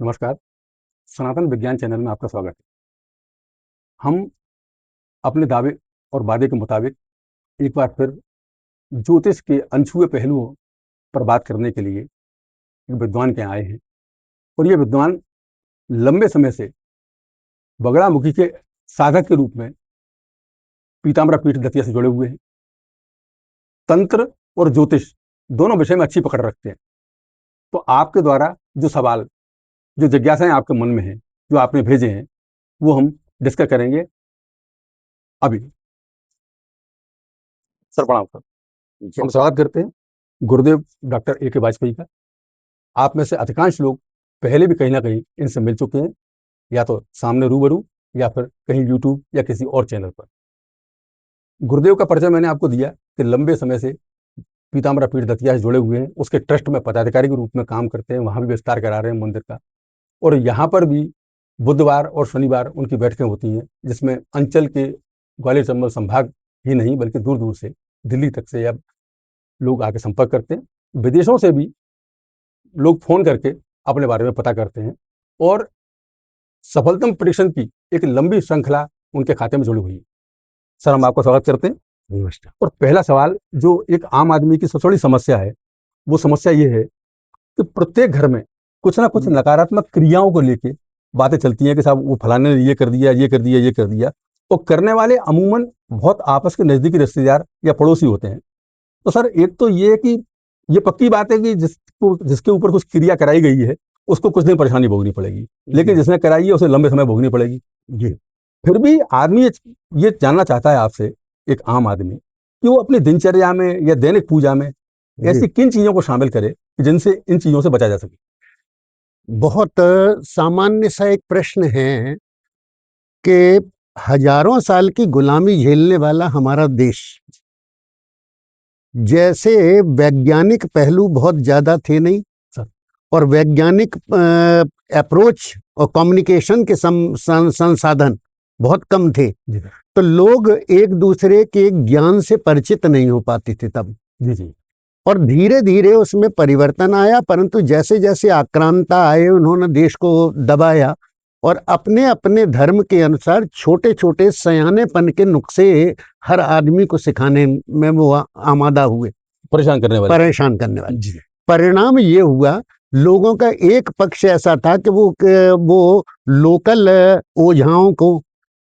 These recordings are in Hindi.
नमस्कार। सनातन विज्ञान चैनल में आपका स्वागत है। हम अपने दावे और वादे के मुताबिक एक बार फिर ज्योतिष के अनछुए पहलुओं पर बात करने के लिए एक विद्वान के यहाँ आए हैं और ये विद्वान लंबे समय से बगड़ामुखी के साधक के रूप में पीताम्बरा पीठ दतिया से जुड़े हुए हैं। तंत्र और ज्योतिष दोनों विषय में अच्छी पकड़ रखते हैं। तो आपके द्वारा जो सवाल, जो जिज्ञासाएं आपके मन में हैं, जो आपने भेजे हैं, वो हम डिस्कस करेंगे अभी। सर प्रणाम सर। हम स्वागत करते हैं गुरुदेव डॉक्टर ए के वाजपेयी का। आप में से अधिकांश लोग पहले भी कहीं ना कहीं इनसे मिल चुके हैं, या तो सामने रूबरू या फिर कहीं यूट्यूब या किसी और चैनल पर। गुरुदेव का परिचय मैंने आपको दिया कि लंबे समय से पीताम्बरा पीठ दतिया से जुड़े हुए हैं, उसके ट्रस्ट में पदाधिकारी के रूप में काम करते हैं, वहां भी विस्तार करा रहे हैं मंदिर का। और यहाँ पर भी बुधवार और शनिवार उनकी बैठकें होती हैं, जिसमें अंचल के ग्वालियर चंबल संभाग ही नहीं बल्कि दूर दूर से दिल्ली तक से अब लोग आके संपर्क करते हैं। विदेशों से भी लोग फोन करके अपने बारे में पता करते हैं और सफलतम प्रेडिक्शन की एक लंबी श्रृंखला उनके खाते में जुड़ी हुई है। सर, हम आपका स्वागत करते हैं। नमस्कार। और पहला सवाल, जो एक आम आदमी की सबसे बड़ी समस्या है, वो समस्या ये है कि प्रत्येक घर में कुछ ना कुछ नकारात्मक क्रियाओं को लेके बातें चलती हैं कि साहब वो फलाने ने ये कर दिया, ये कर दिया, ये कर दिया। तो करने वाले अमूमन बहुत आपस के नजदीकी रिश्तेदार या पड़ोसी होते हैं। तो सर, एक तो ये है कि ये पक्की बात है कि जिसके ऊपर कुछ क्रिया कराई गई है उसको कुछ दिन परेशानी भोगनी पड़ेगी, लेकिन जिसने कराई है उसे लंबे समय भोगनी पड़ेगी। जी। फिर भी आदमी ये जानना चाहता है आपसे, एक आम आदमी, कि वो अपनी दिनचर्या में या दैनिक पूजा में ऐसी किन चीजों को शामिल करे जिनसे इन चीजों से बचा जा सके। बहुत सामान्य सा एक प्रश्न है कि हजारों साल की गुलामी झेलने वाला हमारा देश, जैसे वैज्ञानिक पहलू बहुत ज्यादा थे नहीं और वैज्ञानिक अप्रोच और कम्युनिकेशन के संसाधन बहुत कम थे, तो लोग एक दूसरे के ज्ञान से परिचित नहीं हो पाते थे तब। जी। और धीरे धीरे उसमें परिवर्तन आया, परंतु जैसे जैसे आक्रांता आए उन्होंने देश को दबाया और अपने अपने धर्म के अनुसार छोटे छोटे सयानेपन के नुस्खे हर आदमी को सिखाने में वो आमादा हुए, परेशान करने वाले। परिणाम ये हुआ, लोगों का एक पक्ष ऐसा था कि वो लोकल ओझाओं को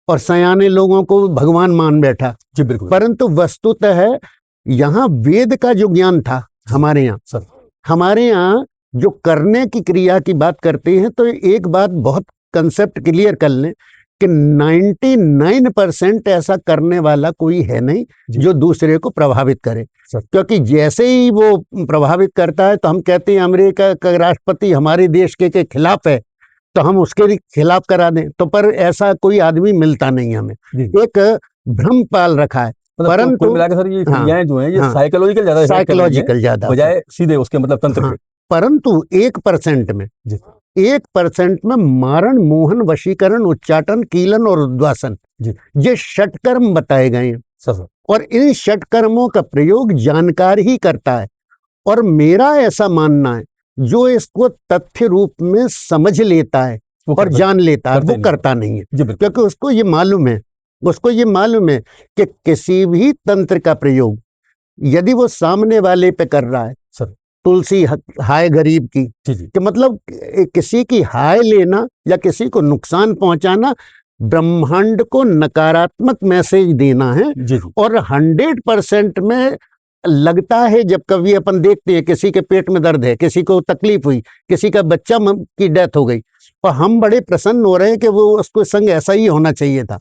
और सयाने लोगों को भगवान मान बैठा। जी बिल्कुल। परंतु वस्तुतः यहाँ वेद का जो ज्ञान था हमारे यहाँ जो करने की क्रिया की बात करते हैं, तो एक बात बहुत कंसेप्ट क्लियर कर लें कि 99% ऐसा करने वाला कोई है नहीं जो दूसरे को प्रभावित करे। क्योंकि जैसे ही वो प्रभावित करता है तो हम कहते हैं अमेरिका का राष्ट्रपति हमारे देश के खिलाफ है, तो हम उसके खिलाफ करा दें। तो पर ऐसा कोई आदमी मिलता नहीं हमें, एक भ्रम पाल रखा है। परंतु मिला के सर, ये क्रियाएं जो हैं ये साइकोलॉजिकल ज्यादा बजाय सीधे उसके मतलब तंत्र के। परंतु 1% में मारण, मोहन, वशीकरण, उच्चाटन, कीलन और उद्वासन, ये षटकर्म बताए गए हैं। और इन षटकर्मों का प्रयोग जानकार ही करता है। और मेरा ऐसा मानना है, जो इसको तथ्य रूप में समझ लेता है और जान लेता है, वो करता नहीं है। क्योंकि उसको ये मालूम है कि किसी भी तंत्र का प्रयोग यदि वो सामने वाले पे कर रहा है, तुलसी हाय गरीब की, कि मतलब किसी की हाय लेना या किसी को नुकसान पहुंचाना, ब्रह्मांड को नकारात्मक मैसेज देना है। और 100% में लगता है, जब कभी अपन देखते हैं किसी के पेट में दर्द है, किसी को तकलीफ हुई, किसी का बच्चा की डेथ हो गई, तो हम बड़े प्रसन्न हो रहे हैं कि वो उसको संग ऐसा ही होना चाहिए था।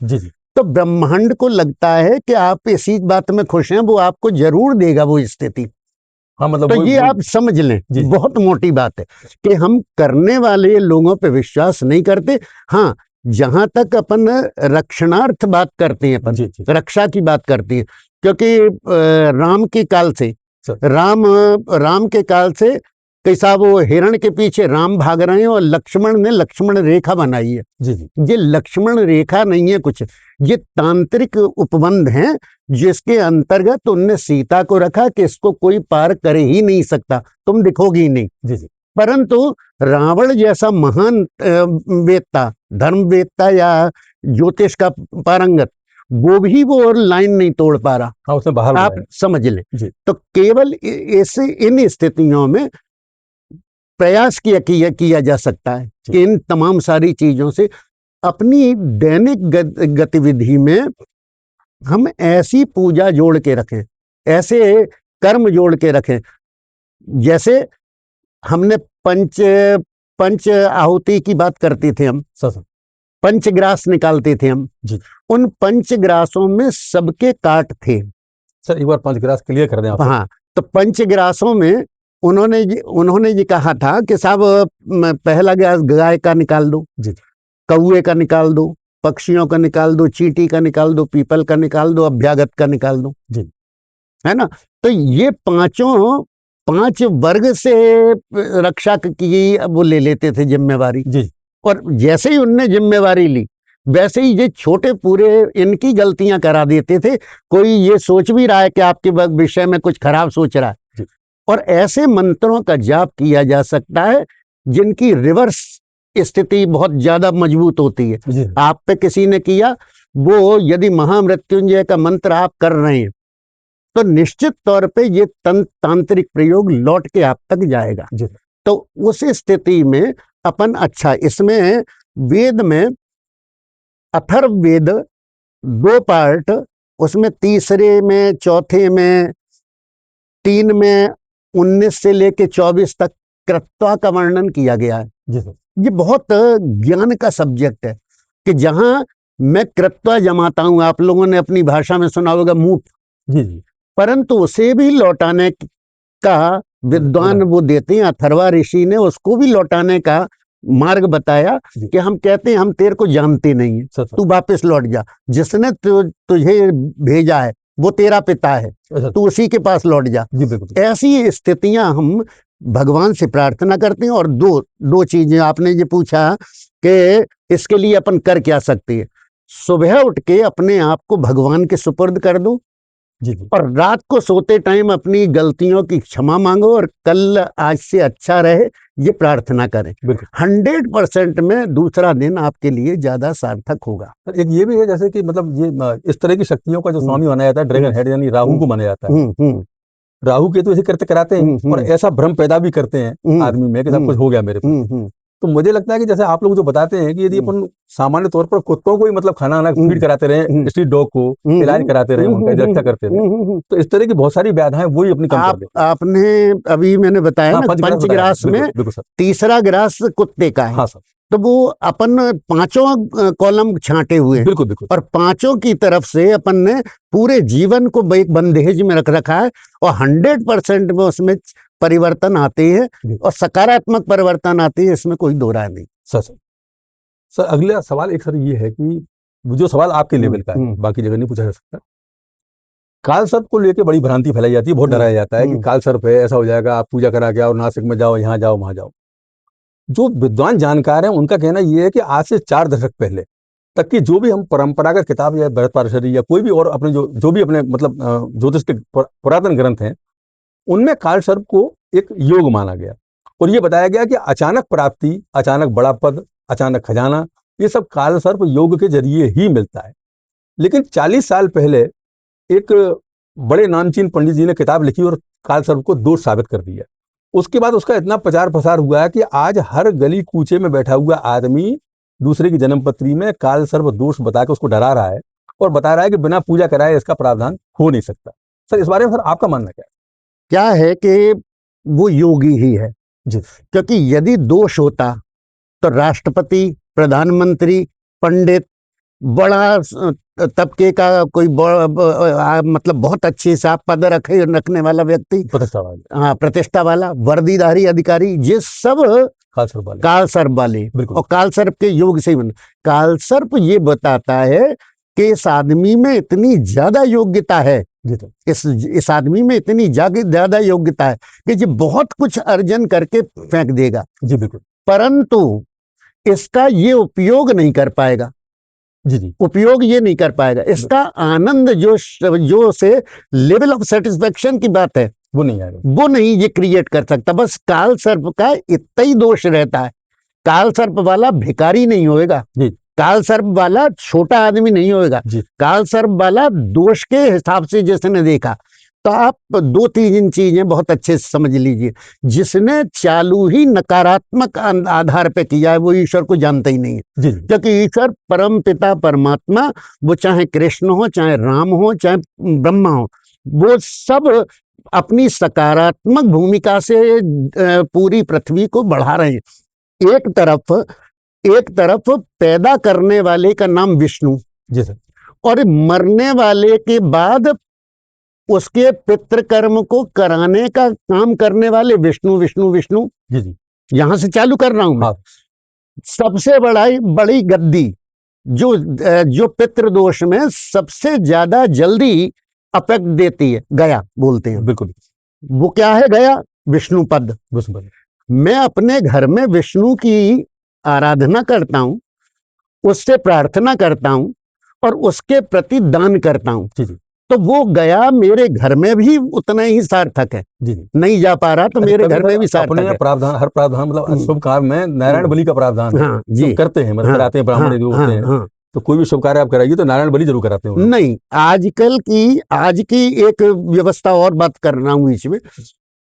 तो ब्रह्मांड को लगता है कि आप इसी बात में खुश हैं, वो आपको जरूर देगा वो स्थिति। मतलब तो ये आप समझ लें, बहुत मोटी बात है कि हम करने वाले लोगों पे विश्वास नहीं करते। हाँ, जहां तक अपन रक्षणार्थ बात करते हैं, अपन रक्षा की बात करते हैं, क्योंकि राम के काल से राम के काल से कैसा वो हिरण के पीछे राम भाग रहे हैं और लक्ष्मण ने लक्ष्मण रेखा बनाई है। ये लक्ष्मण रेखा नहीं है कुछ, ये तांत्रिक उपबंध हैं, जिसके अंतर्गत उनने सीता को रखा कि इसको कोई पार कर ही नहीं सकता, तुम दिखोगी ही नहीं। परंतु रावण जैसा महान वेत्ता, धर्मवेत्ता या ज्योतिष का पारंगत, वो भी वो लाइन नहीं तोड़ पा रहा। हाँ, उसने बाहर आप समझ लें। तो केवल ऐसे इन स्थितियों में प्रयास किया जा सकता है कि इन तमाम सारी चीजों से अपनी दैनिक गतिविधि में हम ऐसी पूजा जोड़ के रखें, ऐसे कर्म जोड़ के रखें। जैसे हमने पंच आहुति की बात करते थे हम, पंचग्रास निकालते थे हम जी। उन पंचग्रासों में सबके काट थे। सर एक बार पंचग्रास क्लियर कर दें आप। हाँ, तो पंचग्रासों में उन्होंने ये कहा था कि साहब पहला ग्रास गाय का निकाल दो जी, कौए का निकाल दो, पक्षियों का निकाल दो, चींटी का निकाल दो, पीपल का निकाल दो, अभ्यागत का निकाल दो जी, है ना। तो ये पांच वर्ग से रक्षा की वो ले लेते थे जिम्मेवारी जी। और जैसे ही उनने जिम्मेवारी ली, वैसे ही ये छोटे पूरे इनकी गलतियां करा देते थे। कोई ये सोच भी रहा है कि आपके विषय में कुछ खराब सोच रहा है, और ऐसे मंत्रों का जाप किया जा सकता है जिनकी रिवर्स स्थिति बहुत ज्यादा मजबूत होती है। आप पे किसी ने किया, वो यदि महामृत्युंजय का मंत्र आप कर रहे हैं तो निश्चित तौर पे ये तांत्रिक प्रयोग लौट के आप तक जाएगा। तो उस स्थिति में अपन अच्छा, इसमें वेद में अथर्ववेद 2 पार्ट, उसमें तीसरे में, चौथे में, 3 में 19 से लेके 24 तक कृत्वा का वर्णन किया गया है। ये बहुत ज्ञान का सब्जेक्ट है कि जहां मैं कृत्वा जमाता हूं, आप लोगों ने अपनी भाषा में सुना होगा मूठ जी, परंतु उसे भी लौटाने का विद्वान वो देते हैं। अथर्वा ऋषि ने उसको भी लौटाने का मार्ग बताया कि हम कहते हैं हम तेरे को जानते नहीं है, तू वापस लौट जा, जिसने तुझे भेजा है वो तेरा पिता है, तू उसी के पास लौट जा। ऐसी स्थितियां हम भगवान से प्रार्थना करते हैं। और दो चीजें आपने ये पूछा कि इसके लिए अपन कर क्या सकते हैं। सुबह उठ के अपने आप को भगवान के सुपुर्द कर दो जी, और रात को सोते टाइम अपनी गलतियों की क्षमा मांगो और कल आज से अच्छा रहे ये प्रार्थना करें। 100% में दूसरा दिन आपके लिए ज्यादा सार्थक होगा। एक ये भी है जैसे कि मतलब ये इस तरह की शक्तियों का जो स्वामी माना जाता है, ड्रैगन हेड यानी राहु को माना जाता है। राहु के तो ऐसे करते कराते हैं और ऐसा भ्रम पैदा भी करते हैं आदमी में कि सब कुछ हो गया मेरे पास। तो मुझे लगता है कि जैसे आप लोग जो बताते हैं कि यदि अपन सामान्य तौर पर कुत्तों को ही मतलब खाना फीड कराते रहे, स्ट्रीट डॉग को इलाज कराते रहे, उनका रक्षा करते रहे, तो इस तरह की बहुत सारी व्याधियां वही अपनी कम कर देते हैं। आपने अभी मैंने बताया ना पंचग्रास में तीसरा ग्रास कुत्ते का है। हाँ सर। तो वो अपन 5 कॉलम छांटे हुए, बिल्कुल, और 5 की तरफ से अपन ने पूरे जीवन को एक बंदेज में रख रखा है, और 100% में उसमें परिवर्तन आते हैं और सकारात्मक परिवर्तन आते हैं, इसमें कोई दो राय नहीं। सर अगला सवाल एक सर ये है कि जो सवाल आपके लेवल का है, बाकी जगह नहीं पूछा जा सकता। काल सर्प को लेकर बड़ी भ्रांति फैलाई जाती है, बहुत डराया जाता है कि काल सर्प है, ऐसा हो जाएगा, आप पूजा करा के आओ, नासिक में जाओ, यहाँ जाओ, वहां जाओ। जो विद्वान जानकार हैं उनका कहना यह है कि आज से 4 दशक पहले तक की जो भी हम परंपरागत किताब या भरत पारशरी या कोई भी और अपने जो भी अपने मतलब ज्योतिष के पुरातन ग्रंथ हैं, उनमें काल सर्प को एक योग माना गया और ये बताया गया कि अचानक प्राप्ति, अचानक बड़ा पद, अचानक खजाना, ये सब काल सर्प योग के जरिए ही मिलता है। लेकिन 40 साल पहले एक बड़े नामचीन पंडित जी ने किताब लिखी और काल सर्प को दोष साबित कर दिया। उसके बाद उसका इतना प्रचार प्रसार हुआ है कि आज हर गली कूचे में बैठा हुआ आदमी दूसरे की जन्मपत्री में काल सर्प दोष बता के उसको डरा रहा है और बता रहा है कि बिना पूजा कराए इसका प्रावधान हो नहीं सकता। सर इस बारे में सर आपका मानना क्या है कि वो योगी ही है जी, क्योंकि यदि दोष होता तो राष्ट्रपति, प्रधानमंत्री, पंडित, बड़ा तबके का कोई मतलब बहुत अच्छे से आप पद रखने वाला व्यक्ति, प्रतिष्ठा वाला वर्दीधारी अधिकारी, ये सब काल सर्प वाले और काल सर्प के योग से काल सर्प ये बताता है कि इस आदमी में इतनी ज्यादा योग्यता है, इस आदमी में इतनी ज्यादा योग्यता है कि ये बहुत कुछ अर्जन करके फेंक देगा जी, बिल्कुल, परंतु इसका ये उपयोग नहीं कर पाएगा जी, उपयोग ये नहीं कर पाएगा। इसका आनंद जो से लेवल ऑफ सेटिस्फेक्शन की बात है, वो नहीं आएगा, वो नहीं ये क्रिएट कर सकता। बस काल सर्प का इतना ही दोष रहता है, काल सर्प वाला भिखारी नहीं होएगा जी, काल सर्प वाला छोटा आदमी नहीं होएगा जी, काल सर्प वाला दोष के हिसाब से जिसने देखा। तो आप दो तीन चीजें बहुत अच्छे से समझ लीजिए, जिसने चालू ही नकारात्मक आधार पे किया है वो ईश्वर को जानता ही नहीं है। जी, क्योंकि ईश्वर परम पिता परमात्मा, वो चाहे कृष्ण हो, चाहे राम हो, चाहे ब्रह्मा हो, वो सब अपनी सकारात्मक भूमिका से पूरी पृथ्वी को बढ़ा रहे हैं। एक तरफ पैदा करने वाले का नाम विष्णु, जी सर, और मरने वाले के बाद उसके पितृ कर्म को कराने का काम करने वाले विष्णु विष्णु विष्णु। जी, जी, यहां से चालू कर रहा हूं मैं। हाँ, सबसे बड़ी गद्दी जो पितृदोष में सबसे ज्यादा जल्दी अफेक्ट देती है, गया बोलते हैं। बिल्कुल, वो क्या है गया? विष्णु पद। बिल्कुल, मैं अपने घर में विष्णु की आराधना करता हूं, उससे प्रार्थना करता हूं और उसके प्रति दान करता हूं, जी, जी, तो वो गया मेरे घर में भी उतना ही सार्थक है। जी, जी। नहीं जा पा रहा तो मेरे घर में भी सार्थक अपने है। प्रावधान, हर प्रावधान मतलब शुभ कार्य में नारायण बलि का प्रावधान है, हाँ जो जी, करते हैं, मतलब हाँ कराते हैं, ब्राह्मण हाँ यदि होते हाँ हैं हाँ। तो कोई भी शुभ कार्य आप कराइए तो नारायण बलि जरूर कराते हैं वो लोग। नहीं, आज की एक व्यवस्था और बात कर रहा हूं बीच में।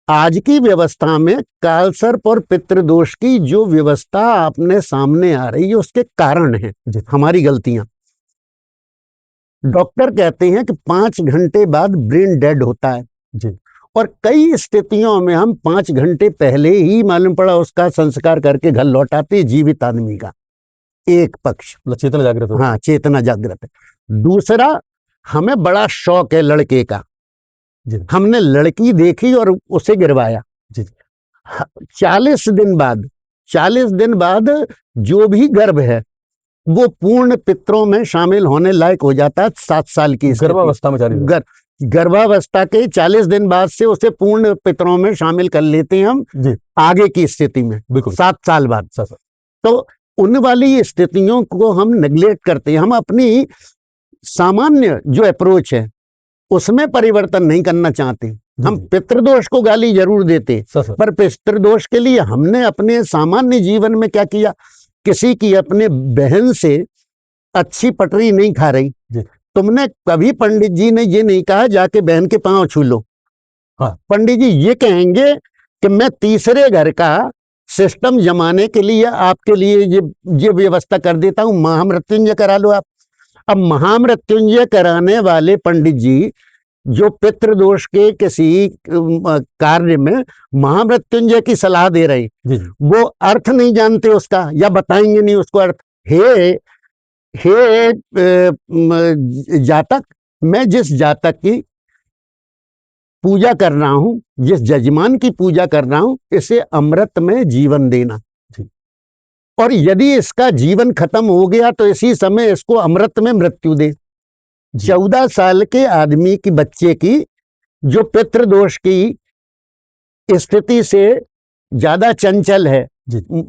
आज की व्यवस्था में कालसर्प और पितृदोष की जो व्यवस्था आपने सामने आ रही है उसके कारण है हमारी गलतियां। डॉक्टर कहते हैं कि 5 घंटे बाद ब्रेन डेड होता है जी, और कई स्थितियों में हम 5 घंटे पहले ही मालूम पड़ा उसका संस्कार करके घर लौटाते जीवित आदमी का। एक पक्ष, मतलब चेतना जागृत हो। हाँ, चेतना जागृत है। दूसरा, हमें बड़ा शौक है लड़के का, जी, हमने लड़की देखी और उसे गिरवाया। जी, 40 दिन बाद 40 दिन बाद जो भी गर्भ है वो पूर्ण पितरों में शामिल होने लायक हो जाता है। 7 साल की स्थिति, गर्भावस्था में जारी रहता गर्भावस्था के 40 दिन बाद से उसे पूर्ण पितरों में शामिल कर लेते हैं हम जी, आगे की स्थिति में, बिल्कुल, 7 साल बाद। सर, तो उन वाली स्थितियों को हम नेग्लेक्ट करते हैं। हम अपनी सामान्य जो अप्रोच है उसमें परिवर्तन नहीं करना चाहते। हम पितृदोष को गाली जरूर देते, पर पितृदोष के लिए हमने अपने सामान्य जीवन में क्या किया? किसी की अपने बहन से अच्छी पटरी नहीं खा रही, तुमने कभी पंडित जी ने ये नहीं कहा जाके बहन के पांव छू लो। हाँ। पंडित जी ये कहेंगे कि मैं तीसरे घर का सिस्टम जमाने के लिए आपके लिए ये व्यवस्था कर देता हूं, महामृत्युंजय करा लो आप। अब महामृत्युंजय कराने वाले पंडित जी जो पितृदोष के किसी कार्य में महामृत्युंजय की सलाह दे रहे, वो अर्थ नहीं जानते उसका या बताएंगे नहीं उसको अर्थ। हे जातक, मैं जिस जातक की पूजा कर रहा हूं, जिस जजमान की पूजा कर रहा हूं, इसे अमृत में जीवन देना, और यदि इसका जीवन खत्म हो गया तो इसी समय इसको अमृत में मृत्यु दे। 14 साल के आदमी की बच्चे की जो पितृदोष की स्थिति से ज्यादा चंचल है,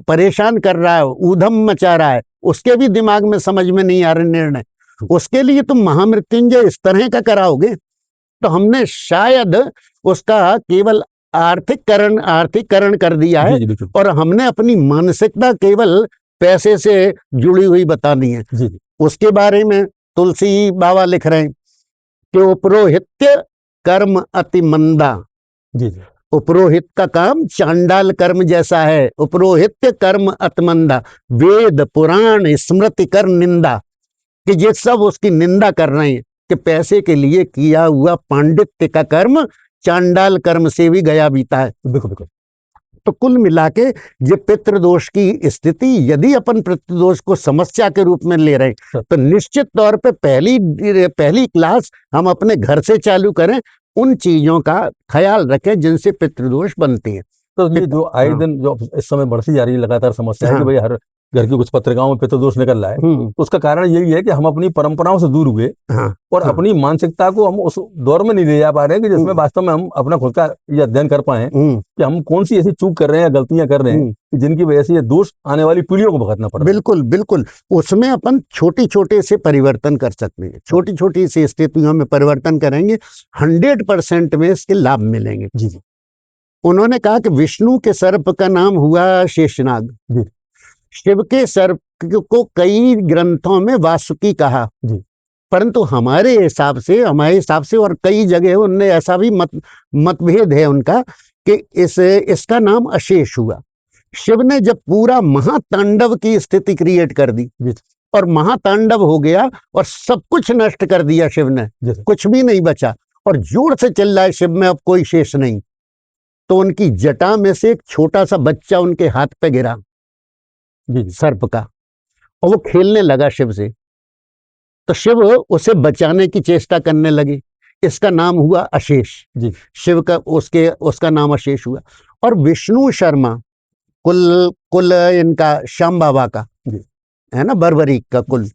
परेशान कर रहा है, ऊधम मचा रहा है, उसके भी दिमाग में समझ में नहीं आ रहा निर्णय, उसके लिए तुम महामृत्युंजय इस तरह का कराओगे? तो हमने शायद उसका केवल आर्थिककरण कर दिया है और हमने अपनी मानसिकता केवल पैसे से जुड़ी हुई बता दी है। उसके बारे में तुलसी बाबा लिख रहे हैं कि उपरोहित्य कर्म अति मंदा। उपरोहित का काम चांडाल कर्म जैसा है। उपरोहित्य कर्म अति मंदा, वेद पुराण स्मृति कर निंदा, कि ये सब उसकी निंदा कर रहे हैं कि पैसे के लिए किया हुआ पांडित्य का कर्म चांडाल कर्म से भी गया बीता है। बिल्कुल। तो कुल मिला के ये पितृदोष की स्थिति, यदि अपन पितृदोष को समस्या के रूप में ले रहे हैं तो निश्चित तौर पे पहली क्लास हम अपने घर से चालू करें, उन चीजों का ख्याल रखें जिनसे पितृदोष बनते हैं। तो ये जो आए दिन जो इस समय बढ़ती जा रही है लगातार समस्या है कि भाई हर घर की कुछ पत्रिकाओं में पितृदोष निकल रहा है, तो उसका कारण यही है कि हम अपनी परंपराओं से दूर हुए और अपनी मानसिकता को हम उस दौर में नहीं ले जा पा रहे हैं कि जिसमें वास्तव में हम अपना खुद का ये अध्ययन कर पाए कि हम कौन सी ऐसी चूक कर रहे हैं या गलतियां कर रहे हैं जिनकी वजह से ये दोष आने वाली पीढ़ियों को भुगतना पड़ रहा है। बिल्कुल बिल्कुल, उसमें अपन छोटे छोटे से परिवर्तन कर सकते हैं, छोटी छोटी सी स्थितियों में परिवर्तन करेंगे, 100% में इसके लाभ मिलेंगे। जी जी। उन्होंने कहा कि विष्णु के सर्प का नाम हुआ शेषनाग, शिव के सर्प को कई ग्रंथों में वासुकी कहा, परंतु हमारे हिसाब से और कई जगह उनने ऐसा भी मतभेद है उनका कि इसका नाम अशेष हुआ। शिव ने जब पूरा महातांडव की स्थिति क्रिएट कर दी और महातांडव हो गया और सब कुछ नष्ट कर दिया शिव ने, कुछ भी नहीं बचा और जोर से चिल्ला है शिव में अब कोई शेष नहीं, तो उनकी जटा में से एक छोटा सा बच्चा उनके हाथ पे गिरा सर्प का और वो खेलने लगा शिव से, तो शिव उसे बचाने की चेष्टा करने लगे, इसका नाम हुआ अशेष। शिव का उसका नाम अशेष हुआ। और विष्णु शर्मा कुल इनका श्याम बाबा का है ना, बर्बरीक का कुल,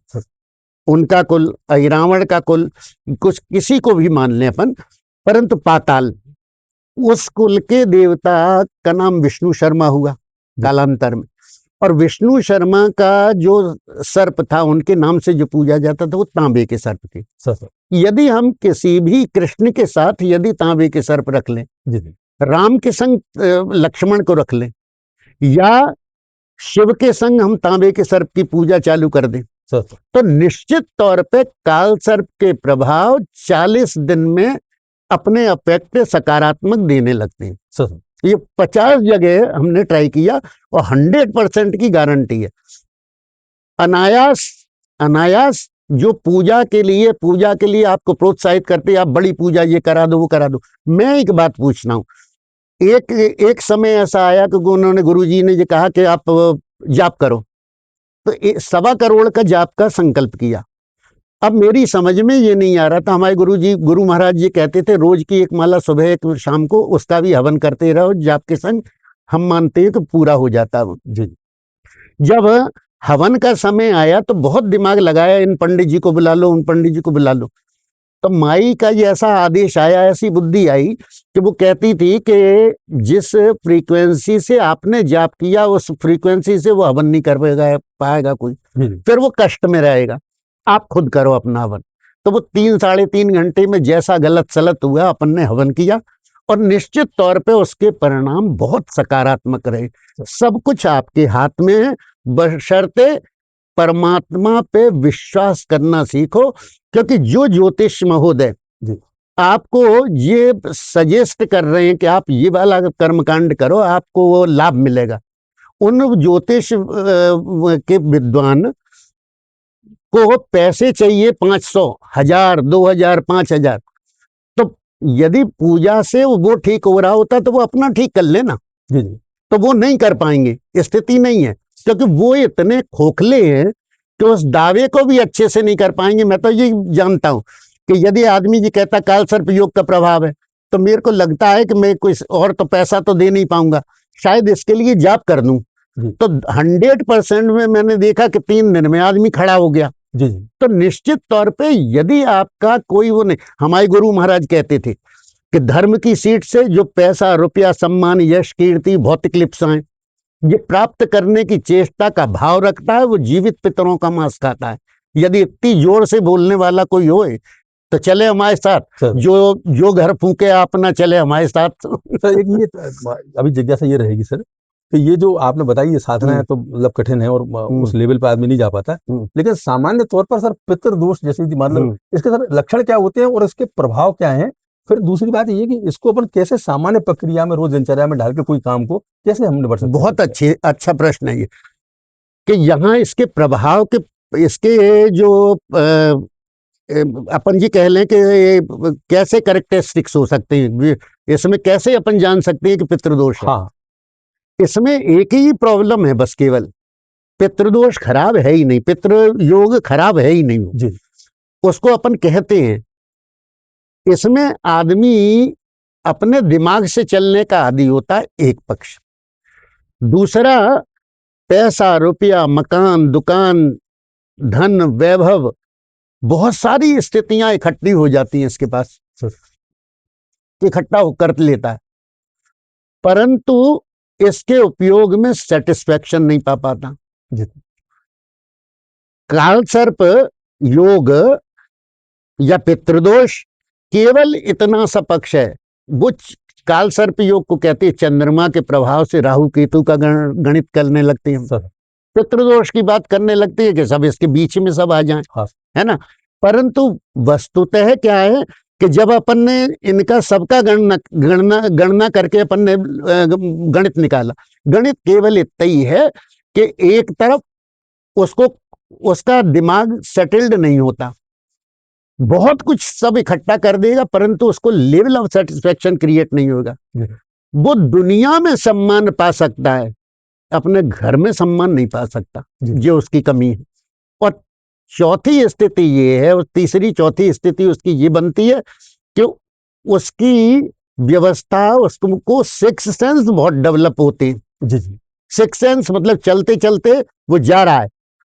उनका कुल, रावण का कुल, कुछ किसी को भी मान लें अपन, परंतु पाताल उस कुल के देवता का नाम विष्णु शर्मा हुआ कालांतर में। और विष्णु शर्मा का जो सर्प था उनके नाम से जो पूजा जाता था वो तांबे के सर्प थे। यदि हम किसी भी कृष्ण के साथ यदि तांबे के सर्प रख लें, राम के संग लक्ष्मण को रख लें, या शिव के संग हम तांबे के सर्प की पूजा चालू कर दें, तो निश्चित तौर पे काल सर्प के प्रभाव 40 दिन में अपने अफेक्ट सकारात्मक देने लगते हैं। ये 50 जगह हमने ट्राई किया और 100% की गारंटी है। अनायास जो पूजा के लिए आपको प्रोत्साहित करते हैं, आप बड़ी पूजा ये करा दो वो करा दो। मैं एक बात पूछना हूं, एक समय ऐसा आया कि उन्होंने गुरुजी ने ये कहा कि आप जाप करो, तो 1.25 करोड़ का जाप का संकल्प किया। अब मेरी समझ में ये नहीं आ रहा था, हमारे गुरु महाराज जी कहते थे रोज की 1 माला सुबह 1 शाम को उसका भी हवन करते रहो जाप के संग, हम मानते हैं कि पूरा हो जाता है जी। जब हवन का समय आया तो बहुत दिमाग लगाया, इन पंडित जी को बुला लो, उन पंडित जी को बुला लो, तो माई का ये ऐसा आदेश आया, ऐसी बुद्धि आई कि वो कहती थी कि जिस फ्रीक्वेंसी से आपने जाप किया उस फ्रीक्वेंसी से वो हवन नहीं कर पाएगा कोई, फिर वो कष्ट में रहेगा, आप खुद करो अपना हवन। तो वो 3-3.5 घंटे में जैसा गलत सलत हुआ अपन ने हवन किया और निश्चित तौर पे उसके परिणाम बहुत सकारात्मक रहे। सब कुछ आपके हाथ में है, बशर्ते परमात्मा पे विश्वास करना सीखो, क्योंकि जो ज्योतिष महोदय आपको ये सजेस्ट कर रहे हैं कि आप ये वाला कर्मकांड करो आपको वो लाभ मिलेगा, उन ज्योतिष के विद्वान को पैसे चाहिए 500, 1000, 2000, 5000, तो यदि पूजा से वो ठीक हो रहा होता तो वो अपना ठीक कर लेना, तो वो नहीं कर पाएंगे, स्थिति नहीं है, क्योंकि वो इतने खोखले हैं कि उस दावे को भी अच्छे से नहीं कर पाएंगे। मैं तो ये जानता हूं कि यदि आदमी जी कहता काल सर्प योग का प्रभाव है, तो मेरे को लगता है कि मैं कोई और तो पैसा तो दे नहीं पाऊंगा, शायद इसके लिए जाप कर दूं, तो 100% में मैंने देखा कि 3 दिन में आदमी खड़ा हो गया। तो निश्चित तौर पे यदि आपका कोई वो नहीं, हमारे गुरु महाराज कहते थे कि धर्म की सीट से जो पैसा, रुपया, सम्मान, यश, कीर्ति, भौतिक लिप्साएं ये प्राप्त करने की चेष्टा का भाव रखता है, वो जीवित पितरों का मांस खाता है। यदि इतनी जोर से बोलने वाला कोई हो तो चले हमारे साथ, जो घर फूके अपना चले हमारे साथ। सर एक ये अभी जिज्ञासा ये रहेगी सर कि ये जो आपने बताई ये साधना है तो मतलब कठिन है और उस लेवल पर आदमी नहीं जा पाता, लेकिन सामान्य तौर पर सर पितृदोष जैसे मतलब इसके सर लक्षण क्या होते हैं और इसके प्रभाव क्या हैं? फिर दूसरी बात ये कि इसको अपन कैसे सामान्य प्रक्रिया में रोज दिनचर्या में डाल के कोई काम को कैसे हम निपट सकते हैं? बहुत अच्छा प्रश्न है ये कि यहाँ इसके प्रभाव के, इसके जो अपन जी कह लें कि कैसे कैरेक्टरिस्टिक्स हो सकते हैं, इसमें कैसे अपन जान सकते हैं कि पितृदोष है। हाँ, इसमें एक ही प्रॉब्लम है बस, केवल पितृदोष खराब है ही नहीं, पितृ योग खराब है ही नहीं जी। उसको अपन कहते हैं, इसमें आदमी अपने दिमाग से चलने का आदी होता है एक पक्ष, दूसरा पैसा, रुपया, मकान, दुकान, धन, वैभव, बहुत सारी स्थितियां इकट्ठी हो जाती हैं इसके पास, इकट्ठा कर लेता है, परंतु इसके उपयोग में सेटिस्फेक्शन नहीं पा पाता। काल सर्प योग या पितृदोष केवल इतना सा पक्ष है, वो काल सर्प योग को कहते हैं चंद्रमा के प्रभाव से राहु केतु का गणित करने लगते हैं, पितृदोष की बात करने लगती है कि सब इसके बीच में सब आ जाएं, है ना। परंतु वस्तुतः क्या है कि जब अपन ने इनका सबका गणना करके अपन ने गणित निकाला, गणित केवल इतना ही है कि एक तरफ उसका दिमाग सेटल्ड नहीं होता, बहुत कुछ सब इकट्ठा कर देगा परंतु उसको लेवल ऑफ सेटिस्फेक्शन क्रिएट नहीं होगा। वो दुनिया में सम्मान पा सकता है, अपने घर में सम्मान नहीं पा सकता, जो उसकी कमी है। और चौथी स्थिति ये है, और तीसरी चौथी स्थिति उसकी ये बनती है कि उसकी व्यवस्था, उसको सिक्स सेंस बहुत डेवलप होते हैं। सिक्स सेंस मतलब चलते चलते वो जा रहा है,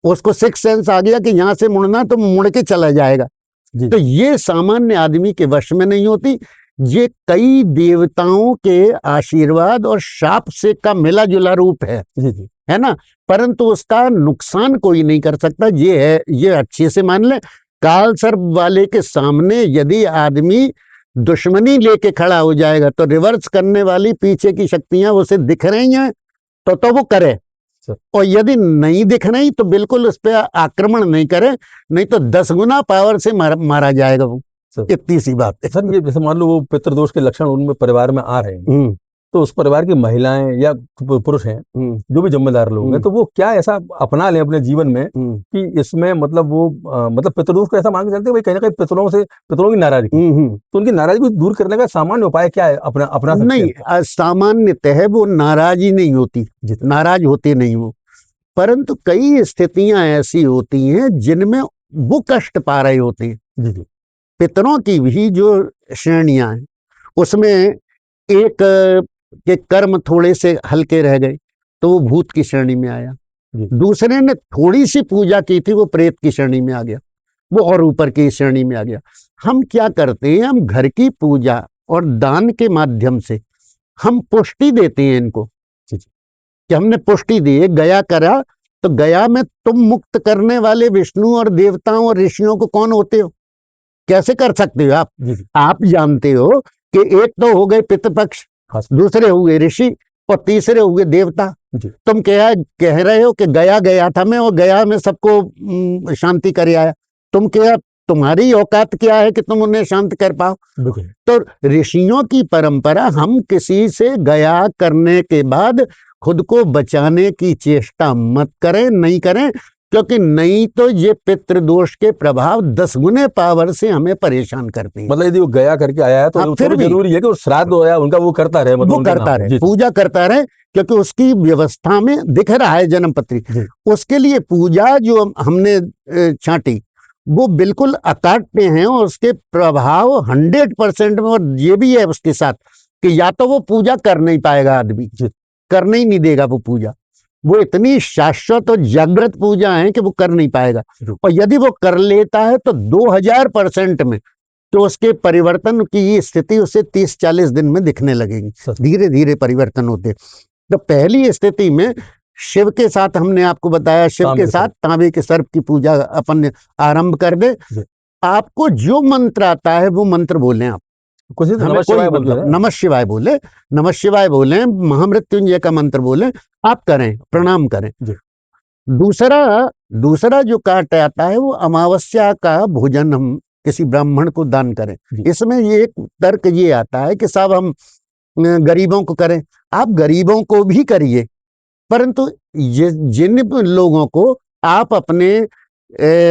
उसको सिक्स सेंस आ गया कि यहां से मुड़ना तो मुड़ के चला जाएगा। तो ये सामान्य आदमी के वश में नहीं होती, ये कई देवताओं के आशीर्वाद और शाप से का मिला जुला रूप है ना, परंतु उसका नुकसान कोई नहीं कर सकता। ये है, ये अच्छे से मान ले, काल सर्प वाले के सामने यदि आदमी दुश्मनी लेके खड़ा हो जाएगा तो रिवर्स करने वाली पीछे की शक्तियां उसे दिख रही हैं तो वो करे, और यदि नहीं दिख रही तो बिल्कुल उस पर आक्रमण नहीं करे, नहीं तो 10 गुना पावर से मारा जाएगा वो। इतनी सी बात है सर। ये जैसे मान लो वो पितृदोष के लक्षण उनमें परिवार में आ रहे हैं, तो उस परिवार की महिलाएं या पुरुष हैं, जो भी जिम्मेदार लोग हैं, तो वो क्या ऐसा अपना लें अपने जीवन में कि इसमें मतलब वो मतलब पितृदोष को ऐसा मान के चलते हैं भाई कहीं ना कहीं पितरों की नाराजगी, तो उनकी नाराजगी दूर करने का सामान्य उपाय क्या है अपना नहीं, सामान्यतः वो नाराज ही नहीं होती, नाराज होते नहीं वो, परंतु कई स्थितियां ऐसी होती हैं जिनमें वो कष्ट पा रहे होते हैं। पितरों की भी जो श्रेणियां हैं उसमें एक के कर्म थोड़े से हल्के रह गए तो वो भूत की श्रेणी में आया, दूसरे ने थोड़ी सी पूजा की थी वो प्रेत की श्रेणी में आ गया, वो और ऊपर की श्रेणी में आ गया। हम क्या करते हैं, हम घर की पूजा और दान के माध्यम से हम पुष्टि देते हैं इनको, कि हमने पुष्टि दी, गया करा तो गया में तुम मुक्त करने वाले विष्णु और देवताओं और ऋषियों को कौन होते हो, कैसे कर सकते हो आप जानते हो कि एक तो हो गए पितृपक्ष, दूसरे हुए ऋषि और तीसरे हुए देवता। तुम कह रहे हो कि गया था मैं और गया में सबको शांति कर आया, तुम क्या, तुम्हारी औकात क्या है कि तुम उन्हें शांत कर पाओ। तो ऋषियों की परंपरा, हम किसी से गया करने के बाद खुद को बचाने की चेष्टा मत करें, नहीं करें, क्योंकि नहीं तो ये पितृदोष के प्रभाव 10 गुने पावर से हमें परेशान करते हैं। मतलब यदि वो गया करके आया है तो फिर जरूरी है कि श्राद्ध होया उनका वो करता रहे, मतलब वो करता रहे, पूजा करता रहे, क्योंकि उसकी व्यवस्था में दिख रहा है जन्म पत्री। उसके लिए पूजा जो हमने छांटी वो बिल्कुल अकाट्य हैं और उसके प्रभाव 100% में, और ये भी है उसके साथ कि या तो वो पूजा कर नहीं पाएगा आदमी, करने ही नहीं देगा वो पूजा, वो इतनी शाश्वत और जागृत पूजा है कि वो कर नहीं पाएगा, और यदि वो कर लेता है तो 2000% में तो उसके परिवर्तन की स्थिति उसे 30-40 दिन में दिखने लगेगी, धीरे धीरे परिवर्तन होते। तो पहली स्थिति में शिव के साथ, हमने आपको बताया, शिव के साथ तांबे के सर्प की पूजा अपन आरंभ कर दे। आपको जो मंत्र आता है वो मंत्र बोलें आप, नमः शिवाय बोले, नमः शिवाय बोले, महामृत्युंजय का मंत्र बोले, आप करें, प्रणाम करें। दूसरा जो काट आता है वो अमावस्या का भोजन हम किसी ब्राह्मण को दान करें। इसमें ये एक तर्क ये आता है कि साहब हम गरीबों को करें, आप गरीबों को भी करिए, परंतु जिन लोगों को आप अपने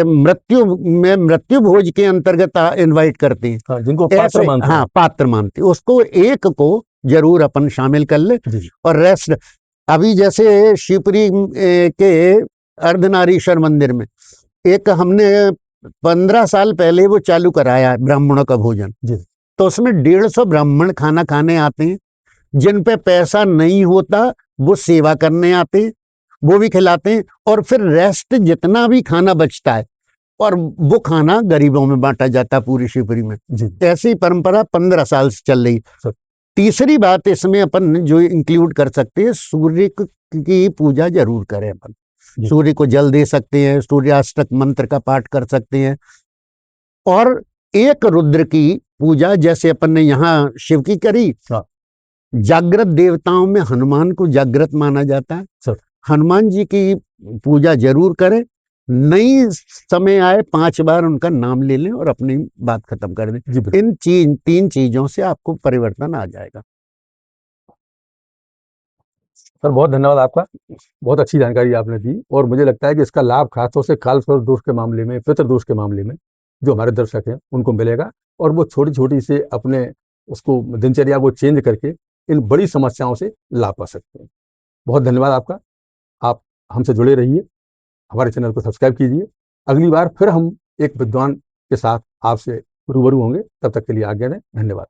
मृत्यु भोज के अंतर्गत इनवाइट करते हैं, जिनको पात्र मानते हैं, पात्र मानते, उसको एक को जरूर अपन शामिल कर ले। और रेस्ट, अभी जैसे शिवपुरी के अर्धनारीश्वर मंदिर में एक हमने 15 साल पहले वो चालू कराया है ब्राह्मणों का भोजन, तो उसमें 150 ब्राह्मण खाना खाने आते हैं, जिन पे पैसा नहीं होता वो सेवा करने आते हैं, वो भी खिलाते हैं, और फिर रेस्ट जितना भी खाना बचता है और वो खाना गरीबों में बांटा जाता है पूरी शिवपुरी में। ऐसी परंपरा 15 साल से चल रही है। तीसरी बात इसमें अपन जो इंक्लूड कर सकते हैं, सूर्य की पूजा जरूर करें अपन। सूर्य को जल दे सकते हैं, सूर्याष्टक मंत्र का पाठ कर सकते हैं, और एक रुद्र की पूजा जैसे अपन ने यहाँ शिव की करी। जागृत देवताओं में हनुमान को जागृत माना जाता है, हनुमान जी की पूजा जरूर करें। नई समय आए 5 बार उनका नाम ले लें और अपनी बात खत्म कर दें। इन 3 चीजों से आपको परिवर्तन आ जाएगा। सर बहुत धन्यवाद आपका, बहुत अच्छी जानकारी आपने दी, और मुझे लगता है कि इसका लाभ खासतौर से कालसर्प दोष के मामले में, पितृ दोष के मामले में जो हमारे दर्शक हैं उनको मिलेगा, और वो छोटी-छोटी से अपने उसको दिनचर्या को चेंज करके इन बड़ी समस्याओं से लाभ पा सकते हैं। बहुत धन्यवाद आपका। आप हमसे जुड़े रहिए, हमारे चैनल को सब्सक्राइब कीजिए। अगली बार फिर हम एक विद्वान के साथ आपसे रूबरू होंगे। तब तक के लिए आज्ञा दें। धन्यवाद।